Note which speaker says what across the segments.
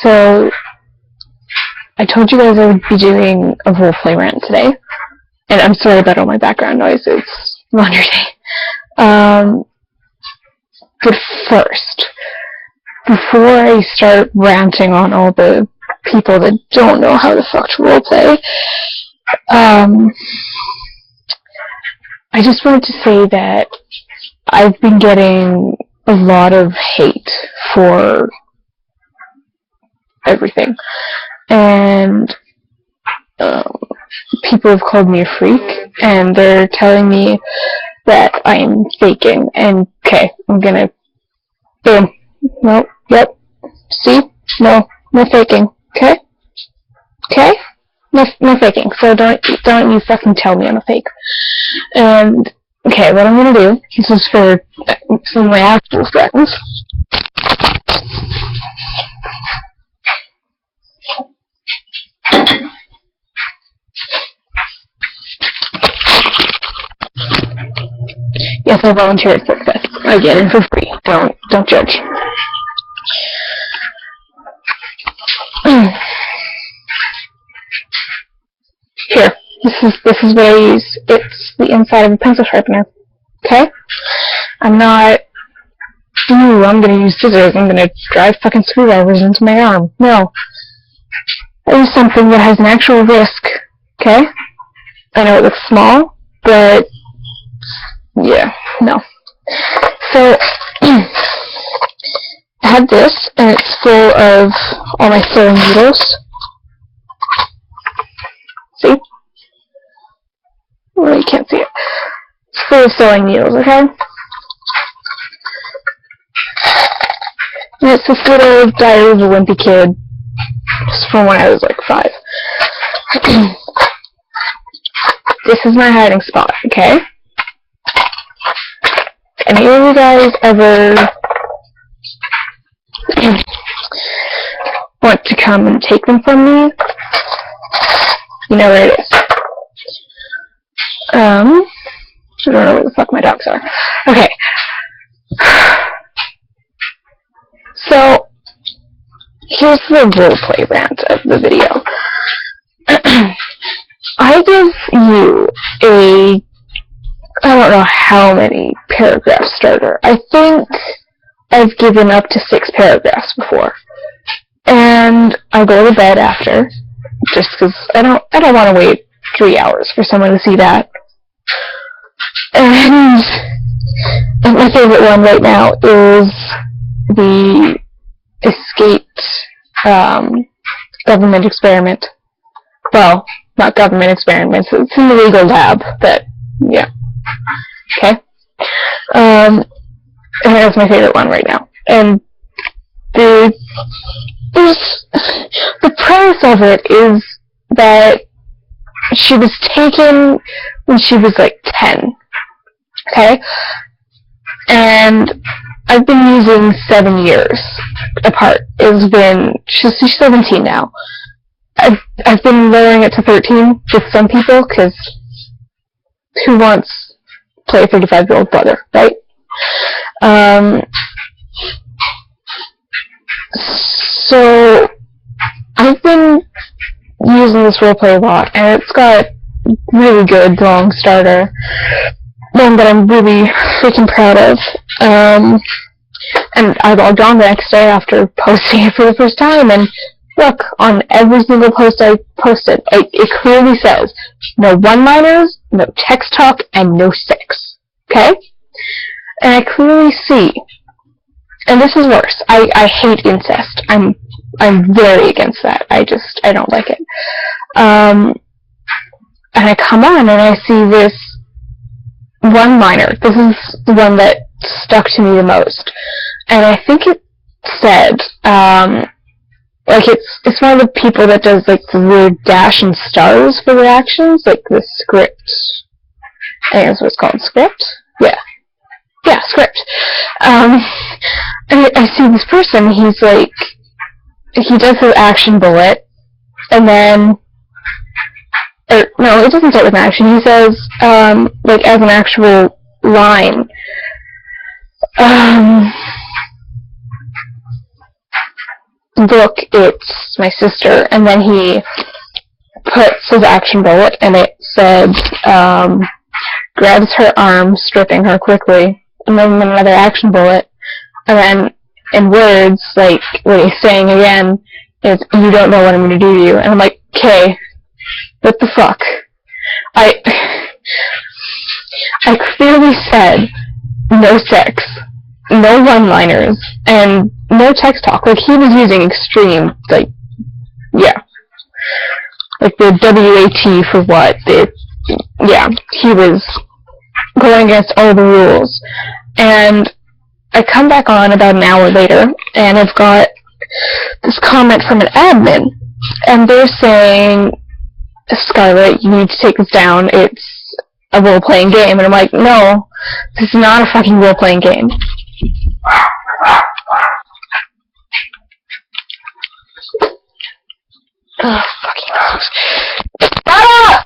Speaker 1: So, I told you guys I would be doing a roleplay rant today. And I'm sorry about all my background noise, it's laundry day. But first, before I start ranting on all the people that don't know how the fuck to roleplay, I just wanted to say that I've been getting a lot of hate for everything. And people have called me a freak, and they're telling me that I'm faking. And okay, I'm gonna boom. No, yep. See? No faking. Okay? Okay? No faking. So don't you fucking tell me I'm a fake. And okay, what I'm gonna do, this is for some of my actual friends. Yes, I volunteered for this. I get it for free. Don't judge. Here, this is what I use. It's the inside of a pencil sharpener. Okay? I'm not. Ooh, I'm gonna use scissors. I'm gonna drive fucking screwdrivers into my arm. No. That is something that has an actual risk. Okay? I know it looks small, but yeah, no. So, I have this, and it's full of all my sewing needles. See? Well, you can't see it. It's full of sewing needles, okay? And it's this little Diary of a Wimpy Kid. It's from when I was like 5. This is my hiding spot, okay? Any of you guys ever want to come and take them from me? You know where it is. I don't know where the fuck my dogs are. Okay. So, here's the roleplay rant of the video. I give you I don't know how many paragraph starter. I think I've given up to 6 paragraphs before. And I go to bed after, just because I don't want to wait 3 hours for someone to see that. And my favorite one right now is the escaped government experiment. Well, not government experiments, it's in the legal lab, but yeah. Okay? And that's my favorite one right now. And the premise of it is that she was taken when she was like 10. Okay? And I've been using 7 years apart. She's 17 now. I've been lowering it to 13 with some people, because who wants to play a 35-year-old brother, right? So, I've been using this roleplay a lot, and it's got really good long starter, one that I'm really freaking proud of. And I logged on the next day after posting it for the first time, and look, on every single post I posted, it clearly says, no one-liners, no text talk, and no sex. Okay? And I clearly see, and this is worse, I hate incest. I'm very against that. I don't like it. And I come on and I see this one-liner. This is the one that stuck to me the most. And I think it said, it's one of the people that does, like, the weird dash and stars for reactions, like the script. I think that's what it's called, script? Yeah. Yeah, script. And I see this person, he's like, he does his action bullet, and then, no, it doesn't start with an action, he says, like, as an actual line, look, it's my sister, and then he puts his action bullet, and it said, grabs her arm, stripping her quickly, and then another action bullet, and then in words, like, what he's saying again is, you don't know what I'm gonna do to you, and I'm like, okay, what the fuck? I clearly said, no sex, no one-liners, and no text talk. Like, he was using extreme, like, yeah. Like, the WAT for what? Yeah, he was going against all the rules. And I come back on about an hour later, and I've got this comment from an admin, and they're saying, Scarlett, you need to take this down, it's a role-playing game. And I'm like, no, this is not a fucking role-playing game. Oh, fucking dogs. Ah!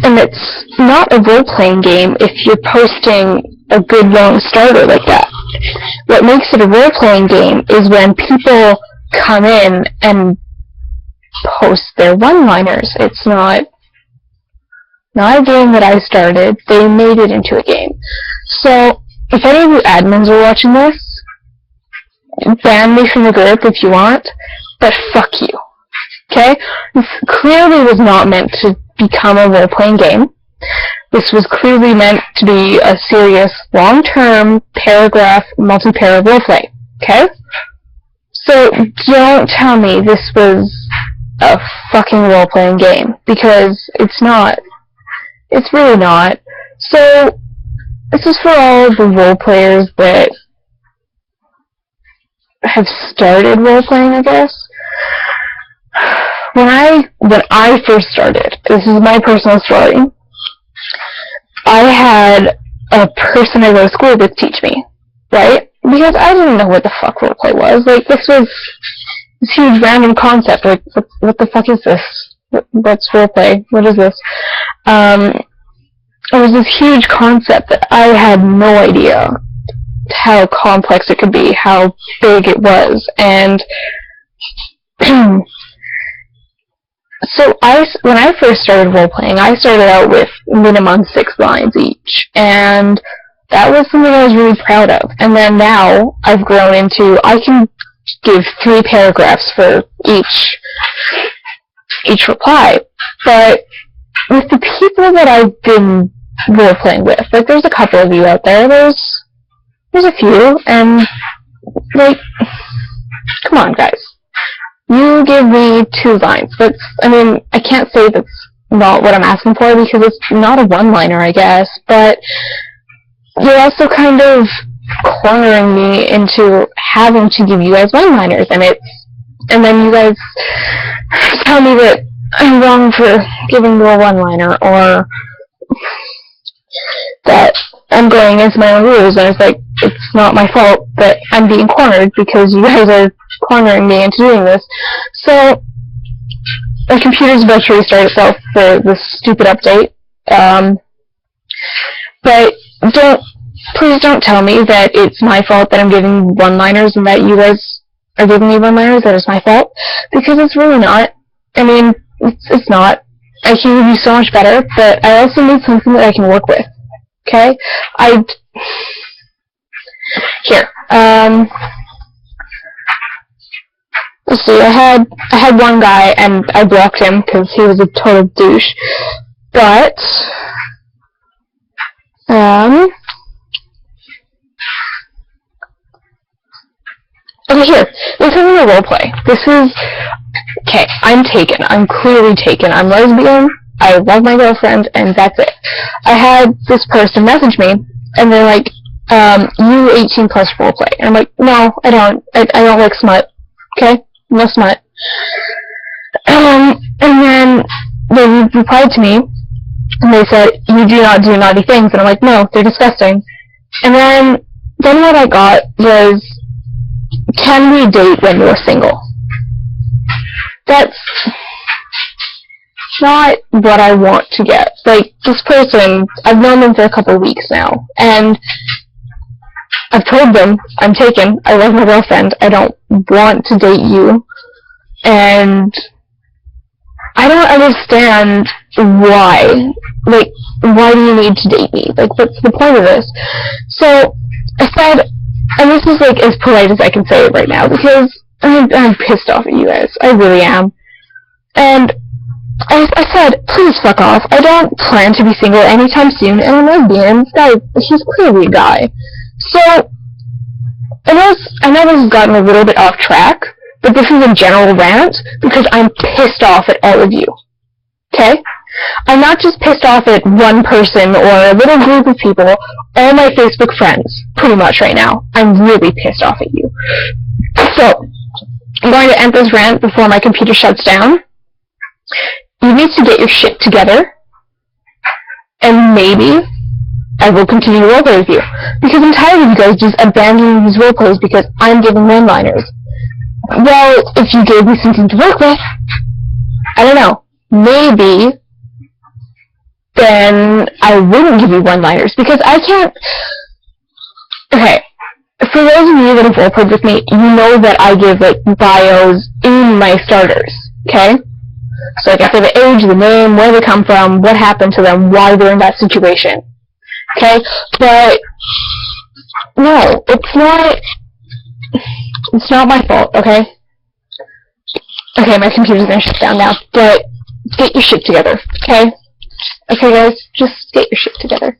Speaker 1: And it's not a role-playing game if you're posting a good long starter like that. What makes it a role-playing game is when people come in and post their one-liners. It's not a game that I started. They made it into a game. So, if any of you admins are watching this, ban me from the group if you want, but fuck you. Okay? This clearly was not meant to become a role-playing game. This was clearly meant to be a serious, long-term, paragraph, multi-para roleplay. Okay? So, don't tell me this was a fucking role-playing game, because it's not. It's really not. So, this is for all the role players that have started role-playing, I guess. When I first started, this is my personal story, I had a person I go to school with teach me, right? Because I didn't know what the fuck roleplay was. Like, this was this huge random concept. Like, what the fuck is this? What's roleplay? What is this? It was this huge concept that I had no idea how complex it could be, how big it was, and so when I first started role-playing, I started out with minimum 6 lines each, and that was something I was really proud of. And then now, I've grown into, I can give 3 paragraphs for each reply, but with the people that I've been role-playing with, like, there's a couple of you out there, there's a few, and, like, come on, guys. You give me 2 lines. I can't say that's not what I'm asking for, because it's not a one-liner, I guess, but you're also kind of cornering me into having to give you guys one-liners, and then you guys tell me that I'm wrong for giving you a one-liner, or that I'm going against my own rules, and it's like, it's not my fault that I'm being cornered because you guys are cornering me into doing this. So, my computer's about to restart itself for this stupid update. But please don't tell me that it's my fault that I'm giving one-liners and that you guys are giving me one-liners, that it's my fault, because it's really not. I mean, it's not. I can give you so much better, but I also need something that I can work with. Okay? Here. Let's see, I had one guy, and I blocked him because he was a total douche. But, okay, here. This isn't a roleplay. This is, okay, I'm taken. I'm clearly taken. I'm lesbian, I love my girlfriend, and that's it. I had this person message me, and they're like, you 18 plus roleplay. And I'm like, no, I don't. I don't like smut. Okay? No smut. And then they replied to me, and they said, you do not do naughty things. And I'm like, no, they're disgusting. And then what I got was, can we date when you're single? That's not what I want to get. Like, this person, I've known them for a couple of weeks now, and I've told them I'm taken. I love my girlfriend. I don't want to date you. And I don't understand why. Like, why do you need to date me? Like, what's the point of this? So, I said, and this is like as polite as I can say it right now, because I'm pissed off at you guys. I really am. And I said, please fuck off. I don't plan to be single anytime soon, and I'm lesbian, and this guy, he's clearly a guy. So, I know this has gotten a little bit off track, but this is a general rant, because I'm pissed off at all of you. Okay? I'm not just pissed off at one person or a little group of people, all my Facebook friends, pretty much right now. I'm really pissed off at you. So, I'm going to end this rant before my computer shuts down. You need to get your shit together, and maybe I will continue to roleplay with you. Because I'm tired of you guys just abandoning these roleplays because I'm giving one-liners. Well, if you gave me something to work with, I don't know, maybe then I wouldn't give you one-liners, because I can't... Okay, for those of you that have roleplayed with me, you know that I give, like, bios in my starters, okay? So, like, I say the age, the name, where they come from, what happened to them, why they're in that situation, okay? But, no, it's not my fault, okay? Okay, my computer's gonna shut down now, but get your shit together, okay? Okay, guys, just get your shit together.